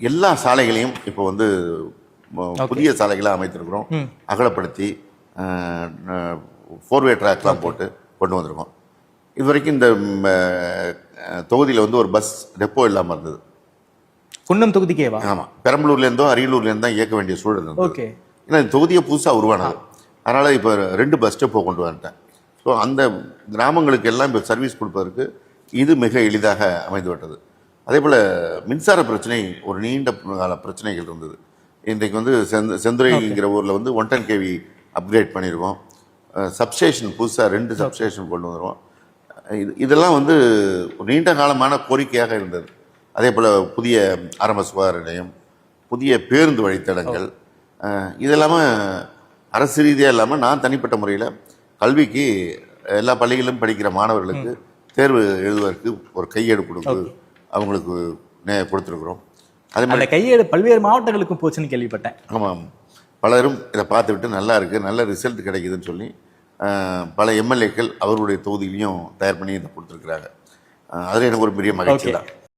எல்லா சாலைகளையும் இப்போ வந்து புதிய சாலைகளாக அமைத்திருக்கிறோம். அகலப்படுத்தி 4-வே ட்ராக்லாம் போட்டு கொண்டு வந்திருக்கோம். இது வரைக்கும் இந்த தொகுதியில் வந்து ஒரு பஸ் டெப்போ இல்லாமல் இருந்தது. குன்னம் தொகுதிக்கேவா? ஆமாம், பெரம்பலூர்லேருந்தோ அரியலூர்லேருந்து தான் இயக்க வேண்டிய சூழல் இருந்தது. ஓகே. ஏன்னா இந்த தொகுதியை புதுசாக உருவானது, அதனால் இப்போ 2 பஸ் டெப்போ கொண்டு வந்துட்டேன். ஸோ அந்த கிராமங்களுக்கு எல்லாம் இப்போ சர்வீஸ் கொடுப்பதற்கு இது மிக எளிதாக அமைந்து விட்டது. அதே போல் மின்சார பிரச்சனை ஒரு நீண்ட கால பிரச்சனைகள் இருந்தது. இன்றைக்கு வந்து செந்துறைங்கிற ஊரில் வந்து 110 kV அப்கிரேட் பண்ணியிருக்கோம். சப்ஸ்டேஷன் புதுசாக 2 சப்ஸ்டேஷன் கொண்டு வந்துடுவோம். இதெல்லாம் வந்து நீண்ட காலமான கோரிக்கையாக இருந்தது. அதே போல் புதிய ஆரம்ப சுகாதார நிலையம், புதிய பேருந்து வழித்தடங்கள், இதெல்லாமல் அரசு ரீதியாக இல்லாமல் நான் தனிப்பட்ட முறையில் கல்விக்கு எல்லா பள்ளிகளிலும் படிக்கிற மாணவர்களுக்கு தேர்வு எழுதுவதற்கு ஒரு கையேடு கொடுத்து அவங்களுக்கு கொடுத்துருக்குறோம். அதே மாதிரி கையேடு பல்வேறு மாவட்டங்களுக்கும் போச்சுன்னு கேள்விப்பட்டேன். ஆமாம், பலரும் இதை பார்த்துவிட்டு நல்லா இருக்குது, நல்ல ரிசல்ட் கிடைக்குதுன்னு சொல்லி பல எம்எல்ஏக்கள் அவருடைய தொகுதியிலையும் தயார் பண்ணி இதை கொடுத்துருக்குறாங்க. அதில் எனக்கு ஒரு பெரிய மகிழ்ச்சி தான்.